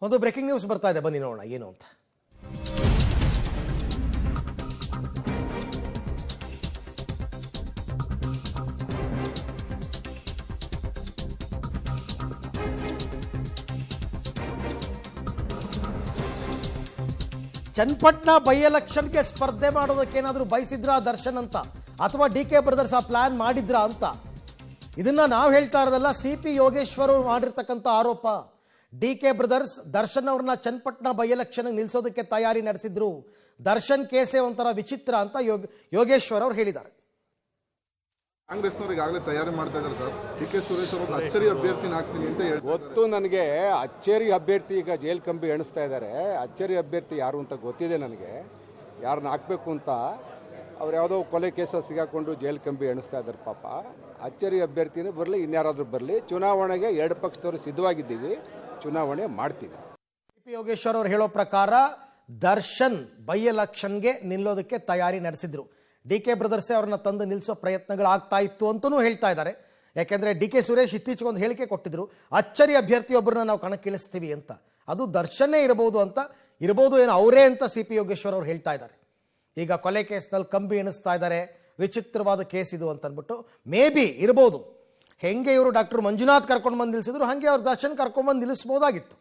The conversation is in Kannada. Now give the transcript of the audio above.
ಒಂದು ಬ್ರೇಕಿಂಗ್ ನ್ಯೂಸ್ ಬರ್ತಾ ಇದೆ, ಬನ್ನಿ ನೋಡೋಣ ಏನು ಅಂತ. ಚನ್ನಪಟ್ಟಣ ಬೈ ಎಲೆಕ್ಷನ್ಗೆ ಸ್ಪರ್ಧೆ ಮಾಡೋದಕ್ಕೆ ಏನಾದರೂ ಬಯಸಿದ್ರ ದರ್ಶನ್ ಅಂತ, ಅಥವಾ ಡಿ ಕೆ ಬ್ರದರ್ಸ್ ಆ ಪ್ಲಾನ್ ಮಾಡಿದ್ರ ಅಂತ? ಇದನ್ನ ನಾವು ಹೇಳ್ತಾ ಇರೋದಲ್ಲ, ಸಿ ಪಿ ಯೋಗೇಶ್ವರ್ ಮಾಡಿರ್ತಕ್ಕಂಥ ಆರೋಪ. ಡಿ ಕೆ ಬ್ರದರ್ಸ್ ದರ್ಶನ್ ಅವ್ರನ್ನ ಚನ್ನಪಟ್ಟಣ ಬೈ ಎಲೆಕ್ಷನ್ ನಿಲ್ಲಿಸೋದಕ್ಕೆ ತಯಾರಿ ನಡೆಸಿದ್ರು. ದರ್ಶನ್ ಕೇಸೇ ಒಂಥರ ವಿಚಿತ್ರ ಅಂತ ಯೋಗೇಶ್ವರ್ ಅವರು ಹೇಳಿದ್ದಾರೆ. ಕಾಂಗ್ರೆಸ್ನವ್ರು ಈಗಾಗಲೇ ತಯಾರಿ ಮಾಡ್ತಾ ಇದ್ದಾರೆ ಸರ್. ಡಿ ಕೆ ಸುರೇಶ್ ಅವರು ಅಚ್ಚರಿ ಅಭ್ಯರ್ಥಿನ ಹಾಕ್ತೀನಿ ಅಂತ ಹೇಳಿ ಗೊತ್ತು ನನಗೆ. ಅಚ್ಚರಿ ಅಭ್ಯರ್ಥಿ ಈಗ ಜೈಲ್ ಕಂಬಿ ಎಣಿಸ್ತಾ ಇದ್ದಾರೆ. ಅಚ್ಚರಿ ಅಭ್ಯರ್ಥಿ ಯಾರು ಅಂತ ಗೊತ್ತಿದೆ ನನಗೆ, ಯಾರನ್ನ ಹಾಕಬೇಕು ಅಂತ. ಅವ್ರು ಯಾವುದೋ ಕೊಲೆ ಕೇಸ ಸಿಗಾಕೊಂಡು ಜೈಲ್ ಕಂಬಿ ಎಣಿಸ್ತಾ ಇದ್ದಾರೆ ಪಾಪ. ಅಚ್ಚರಿ ಅಭ್ಯರ್ಥಿನೇ ಬರಲಿ, ಇನ್ಯಾರಾದ್ರೂ ಬರಲಿ, ಚುನಾವಣೆಗೆ ಎರಡು ಪಕ್ಷದವರು ಸಿದ್ಧವಾಗಿದ್ದೀವಿ, ಚುನಾವಣೆ ಮಾಡ್ತೀವಿ. ಸಿ ಪಿ ಯೋಗೇಶ್ವರ್ ಅವರು ಹೇಳೋ ಪ್ರಕಾರ ದರ್ಶನ್ ಬೈ ಎಲೆಕ್ಷನ್ಗೆ ನಿಲ್ಲೋದಕ್ಕೆ ತಯಾರಿ ನಡೆಸಿದ್ರು. ಡಿ ಕೆ ಬ್ರದರ್ಸೇ ಅವ್ರನ್ನ ತಂದು ನಿಲ್ಲಿಸೋ ಪ್ರಯತ್ನಗಳಾಗ್ತಾ ಇತ್ತು ಅಂತಲೂ ಹೇಳ್ತಾ ಇದ್ದಾರೆ. ಯಾಕೆಂದರೆ ಡಿ ಕೆ ಸುರೇಶ್ ಇತ್ತೀಚೆಗೆ ಒಂದು ಹೇಳಿಕೆ ಕೊಟ್ಟಿದ್ರು, ಅಚ್ಚರಿ ಅಭ್ಯರ್ಥಿಯೊಬ್ಬರನ್ನ ನಾವು ಕಣಕ್ಕಿಳಿಸ್ತೀವಿ ಅಂತ. ಅದು ದರ್ಶನ್ನೇ ಇರಬಹುದು ಅಂತ, ಇರಬಹುದು ಏನೋ ಅವರೇ ಅಂತ ಸಿ ಪಿ ಯೋಗೇಶ್ವರ್ ಅವರು ಹೇಳ್ತಾ ಇದ್ದಾರೆ. ಈಗ ಕೊಲೆ ಕೇಸ್ನಲ್ಲಿ ಕಂಬಿ ಎಣಿಸ್ತಾ ಇದ್ದಾರೆ, ವಿಚಿತ್ರವಾದ ಕೇಸ್ ಇದು ಅಂತ ಅಂದ್ಬಿಟ್ಟು ಮೇ ಬಿ ಇರ್ಬೋದು. ಹೆಂಗೆ ಇವರು ಡಾಕ್ಟರ್ ಮಂಜುನಾಥ್ ಕರ್ಕೊಂಡು ಬಂದು ನಿಲ್ಲಿಸಿದ್ರು, ಹಾಗೆ ಅವ್ರು ದರ್ಶನ್ ಕರ್ಕೊಂಡ್ಬಂದು ನಿಲ್ಲಿಸ್ಬೋದಾಗಿತ್ತು.